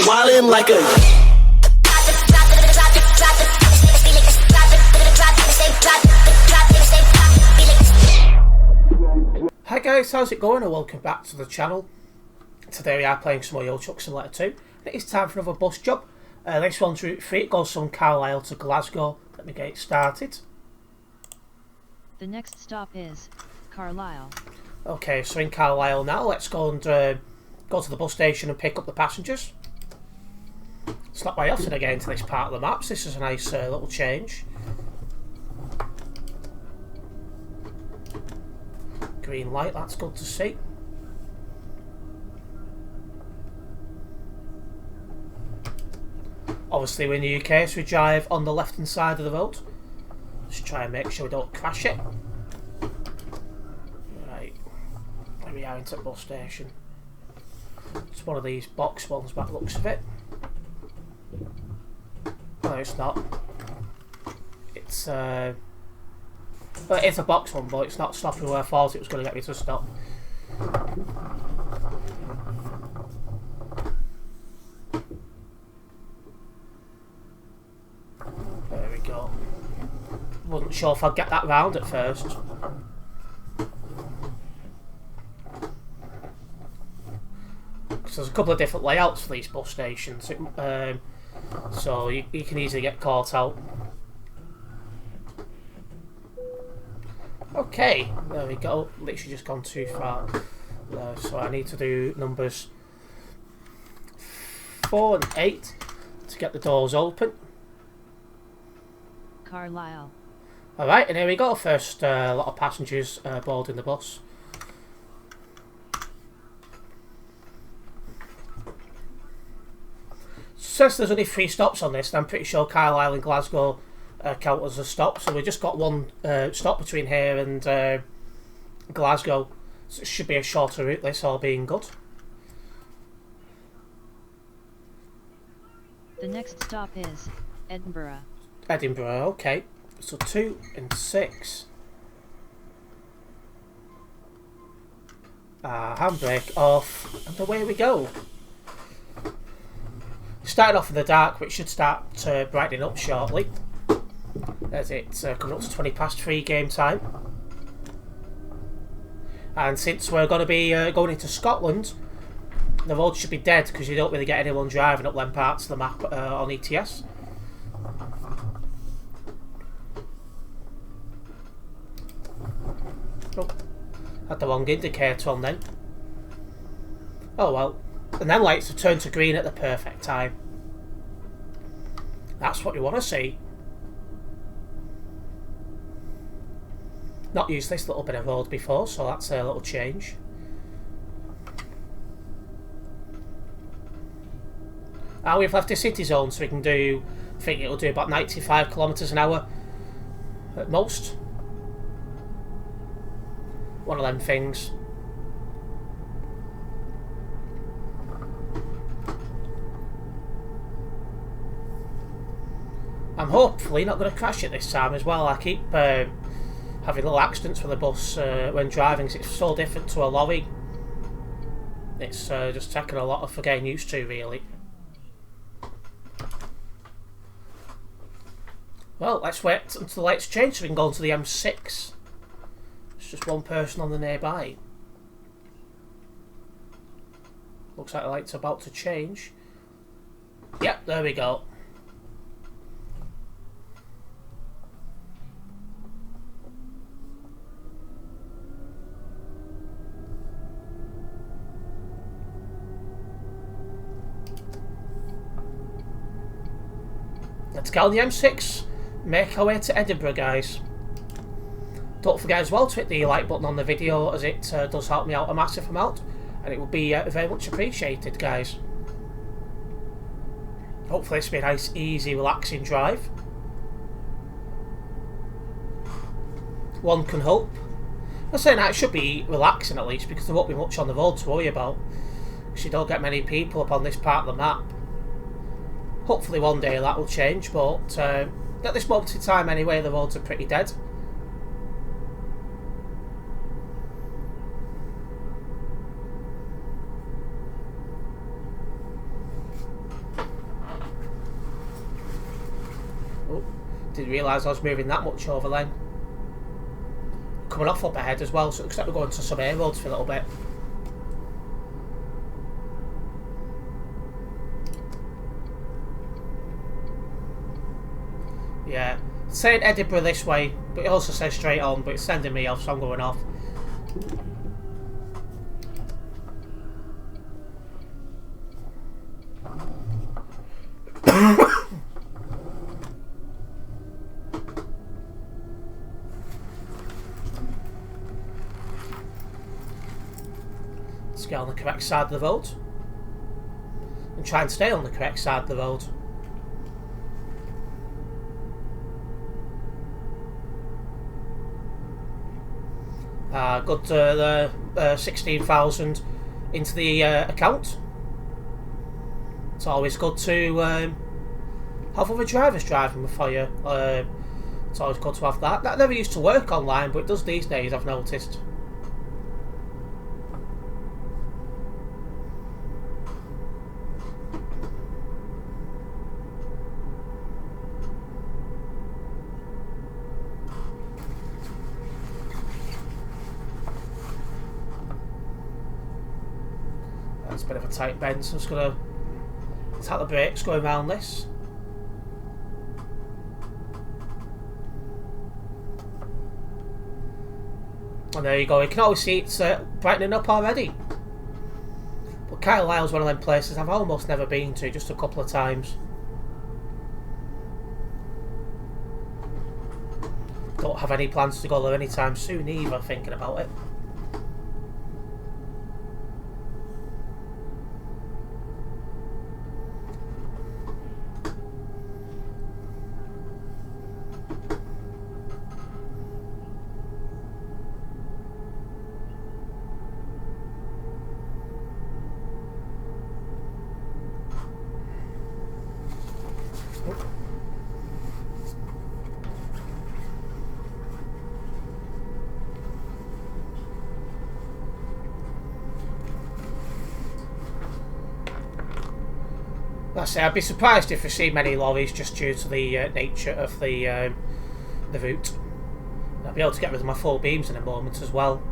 Wildin' like a. Hi guys, how's it going and welcome back to the channel. Today we are playing some more Euro Truck Simulator 2. It is time for another bus job. This one's Route 3, it goes from Carlisle to Glasgow. Let me get it started. The next stop is Carlisle. Okay, so in Carlisle now, let's go and go to the bus station and pick up the passengers. It's not very often I get into this part of the maps, this is a nice little change. Green light, that's good to see. Obviously we're in the UK, so we drive on the left hand side of the road. Just try and make sure we don't crash it. Right, there we are into the bus station. It's one of these box ones by the looks of it. No, it's not. It's well, it's a box one, but it's not stopping where I thought it was going to get me to stop. There we go. Wasn't sure if I'd get that round at first. Because there's a couple of different layouts for these bus stations, so you can easily get caught out. Okay, there we go. Literally just gone too far there, so I need to do numbers 4 and 8 to get the doors open. Carlisle. Alright, and here we go. First lot of passengers boarding the bus. Since there's only 3 stops on this, I'm pretty sure Carlisle and Glasgow count as a stop, so we've just got one stop between here and Glasgow, so it should be a shorter route, this all being good. The next stop is Edinburgh. Edinburgh, okay, so 2 and 6. Handbrake off, and away we go. Started off in the dark, which should start brightening up shortly, as it's coming up to 3:20 game time. And since we're going to be going into Scotland, the road should be dead because you don't really get anyone driving up them parts of the map on ETS. Oh, had the wrong indicator on then. Oh well. And then lights have turned to green at the perfect time. That's what we want to see. Not used this little bit of road before, so that's a little change. And we've left the city zone, so we can do, I think it'll do about 95 kilometres an hour at most. One of them things. I'm hopefully not going to crash it this time as well. I keep having little accidents with the bus when driving, because it's so different to a lorry. It's just taken a lot for getting used to, really. Well, let's wait until the lights change so we can go onto the M6. It's just one person on the nearby. Looks like the lights are about to change. Yep, there we go. Let's get on the M6, make our way to Edinburgh, guys. Don't forget as well to hit the like button on the video, as it does help me out a massive amount, and it will be very much appreciated, guys. Hopefully this will be a nice, easy, relaxing drive. One can hope. I'm saying that it should be relaxing at least, because there won't be much on the road to worry about, because you don't get many people up on this part of the map. Hopefully one day that will change, but at this moment in time anyway, the roads are pretty dead. Didn't realise I was moving that much over then. Coming off up ahead as well, so it looks like we're going to some air roads for a little bit. Yeah, it's saying Edinburgh this way, but it also says straight on, but it's sending me off, so I'm going off. Let's get on the correct side of the road. And try and stay on the correct side of the road. Got the 16,000 into the account. It's always good to have other drivers driving for you. It's always good to have that. That never used to work online, but it does these days, I've noticed. That's a bit of a tight bend, so I'm just going to tap the brakes going around this. And there you go, you can always see it's brightening up already. But Carlisle's one of them places I've almost never been to, just a couple of times. Don't have any plans to go there anytime soon either, thinking about it. That's it. I'd be surprised if we see many lorries just due to the nature of the route. I'll be able to get rid of my full beams in a moment as well.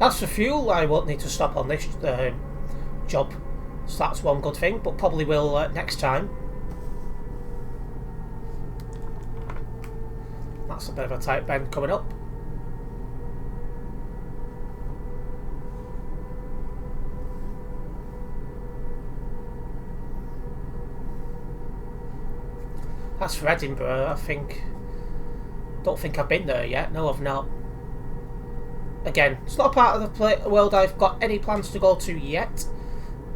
As for fuel, I won't need to stop on this job, so that's one good thing, but probably will next time. That's a bit of a tight bend coming up. As for Edinburgh, don't think I've been there yet. No, I've not. Again, it's not a part of the world I've got any plans to go to yet,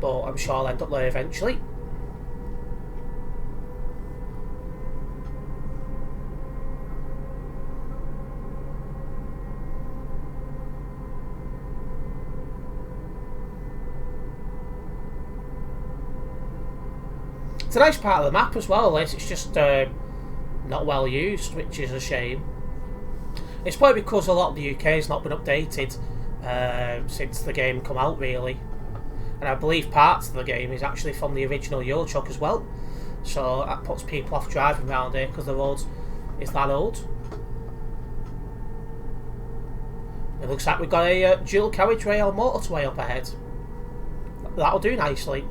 but I'm sure I'll end up there eventually. It's a nice part of the map as well, it's just not well used, which is a shame. It's probably because a lot of the UK has not been updated since the game come out, really. And I believe parts of the game is actually from the original Euro Truck as well. So that puts people off driving around here because the road is that old. It looks like we've got a dual carriageway or motorway up ahead. That'll do nicely.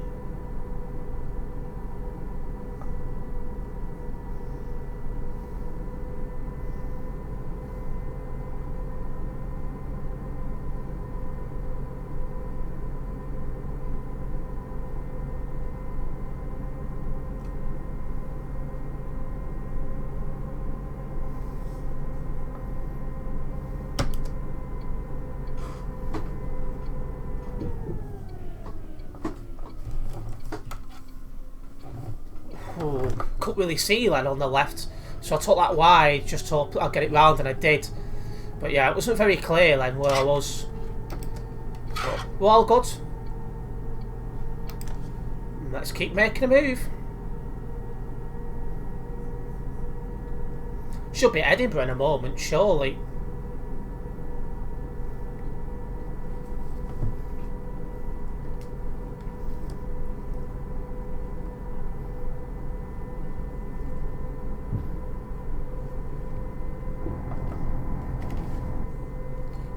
Couldn't really see then on the left, so I took that wide just to hope I'll get it round, and I did. But yeah, it wasn't very clear then where I was. But we're all good. Let's keep making a move. Should be Edinburgh in a moment, surely.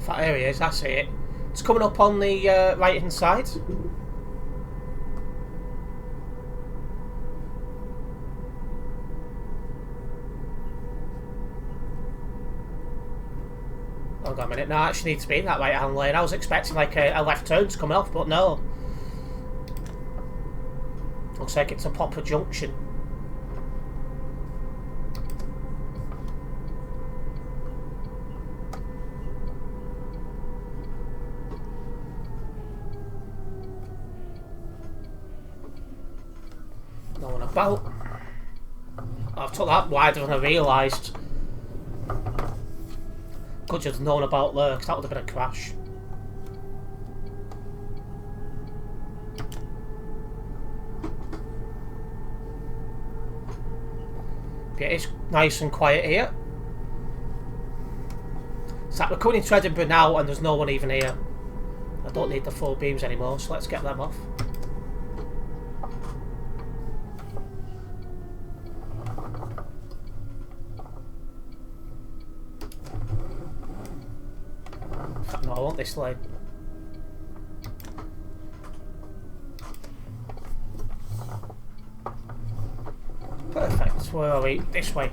That area is, I see it. It's coming up on the right hand side. Hold on a minute, no, I actually need to be in that right hand lane. I was expecting like a left turn to come off, but no. Looks like it's a proper junction. No one about. I've took that wider than I realised. Could just have known about there, because that would have been a crash. Yeah, it's nice and quiet here. It's like we're coming into Edinburgh now and there's no one even here. I don't need the full beams anymore, so let's get them off. No, I want this lane. Perfect. Where are we? This way.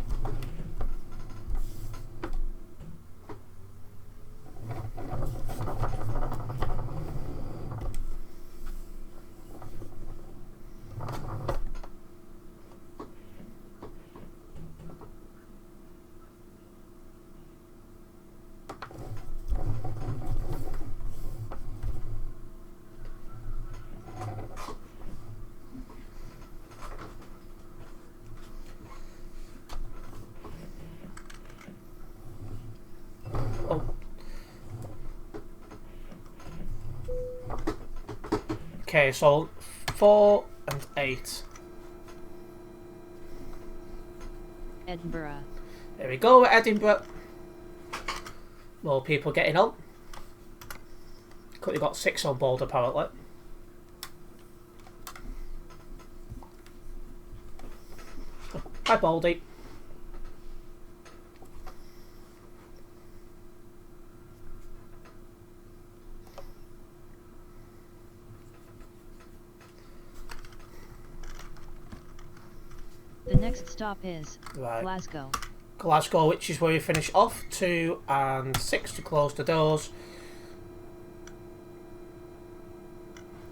Okay, so 4 and 8. Edinburgh. There we go, Edinburgh. More people getting on. Currently got 6 on board apparently. Hi Baldy. The next stop is Right. Glasgow. Glasgow, which is where we finish off. 2 and 6 to close the doors.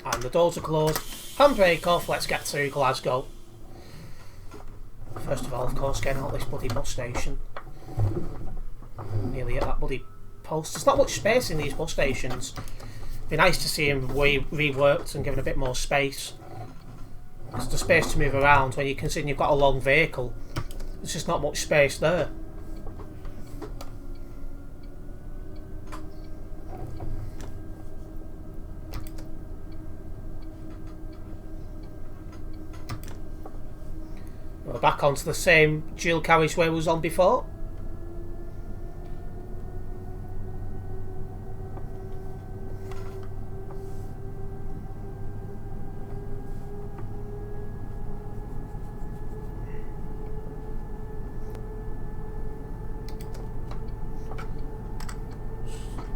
And the doors are closed. Handbrake off, let's get to Glasgow. First of all, of course, getting out this bloody bus station. Nearly at that bloody post. There's not much space in these bus stations. Be nice to see them reworked and given a bit more space. Because the space to move around when you consider you've got a long vehicle. There's just not much space there. We're back onto the same dual carriageway we was on before.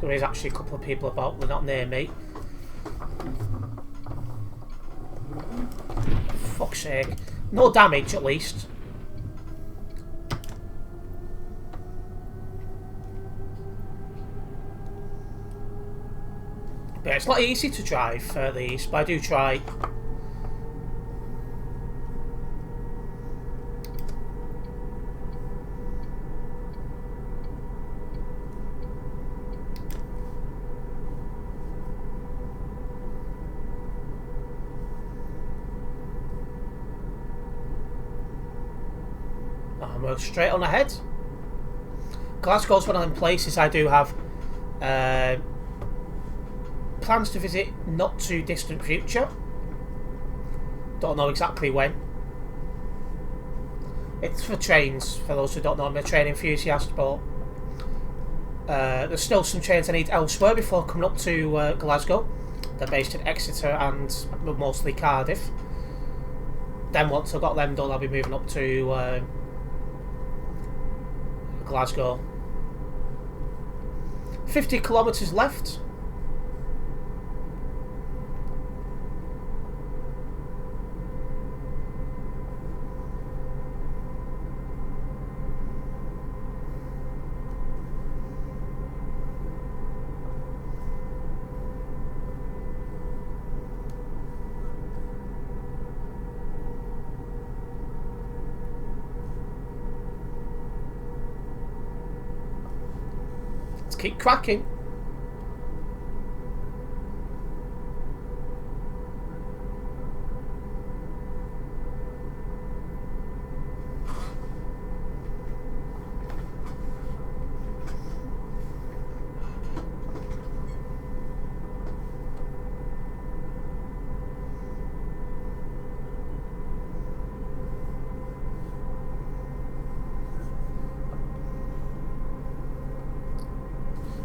There is actually a couple of people about, they're not near me. Fuck's sake. No damage, at least. But it's not easy to drive these, but I do try. We're straight on ahead. Glasgow's one of them places I do have plans to visit not too distant future. Don't know exactly when. It's for trains, for those who don't know. I'm a train enthusiast, but there's still some trains I need elsewhere before coming up to Glasgow. They're based in Exeter and mostly Cardiff. Then once I've got them done, I'll be moving up to Glasgow. 50 kilometres left. Keep cracking.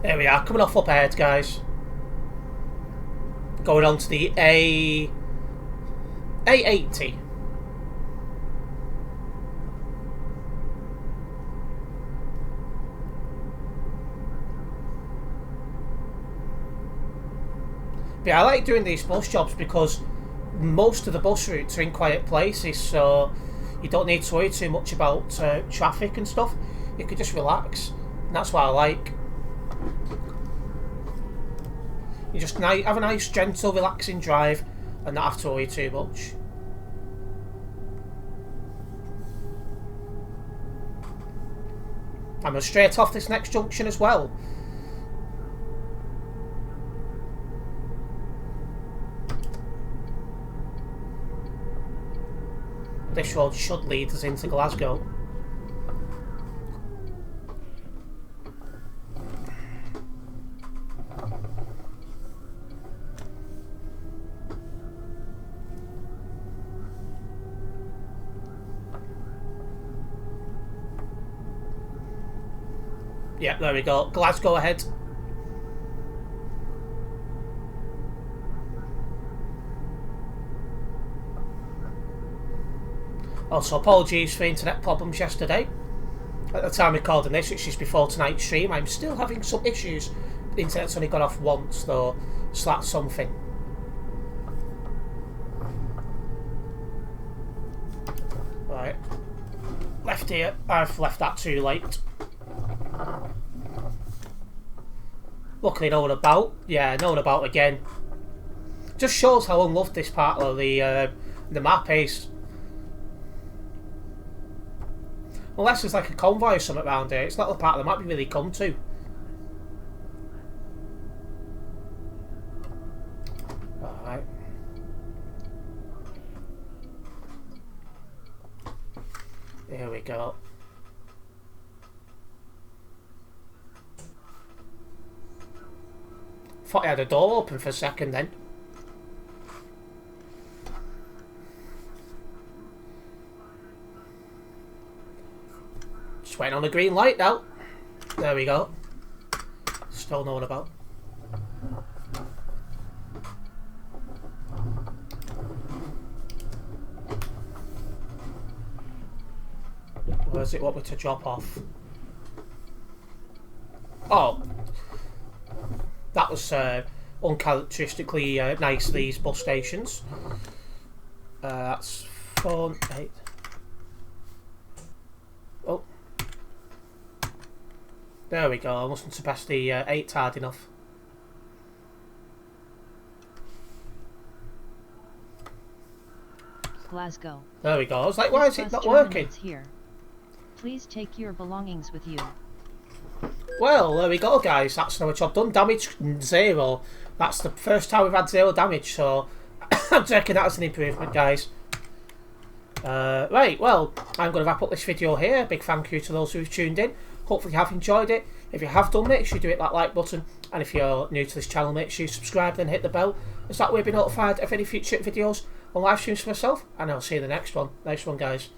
There we are, coming off up ahead, guys. Going on to the A80. But yeah, I like doing these bus jobs because most of the bus routes are in quiet places, so you don't need to worry too much about traffic and stuff. You can just relax, and that's what I like. You just have a nice, gentle, relaxing drive and not have to worry too much. And we're straight off this next junction as well. This road should lead us into Glasgow. Yeah, there we go. Glasgow ahead. Also, apologies for internet problems yesterday. At the time of recording this, which is before tonight's stream, I'm still having some issues. The internet's only gone off once, though, so that's something. Right. Left here. I've left that too late. Luckily no one about. Yeah, no one about again. Just shows how unloved this part of the map is. Unless there's like a convoy or something around here, it's not the part of the map you really come to. Alright. Here we go. Thought I had a door open for a second then. Just waiting on the green light now. There we go. Still no one about. Where does it want me to drop off? Oh. That was uncharacteristically nice, these bus stations. That's 4, 8. Oh. There we go, I mustn't surpass the 8 hard enough. Glasgow. There we go, I was like, why is it not working? Here. Please take your belongings with you. Well, there we go, guys. That's another job done. Damage 0. That's the first time we've had 0 damage, so I'm taking that as an improvement, guys. Right, well, I'm going to wrap up this video here. Big thank you to those who've tuned in. Hopefully you have enjoyed it. If you have done, make sure you do hit that like button. And if you're new to this channel, make sure you subscribe and hit the bell. As that way you'll be notified of any future videos or live streams for myself. And I'll see you in the next one. Nice one, guys.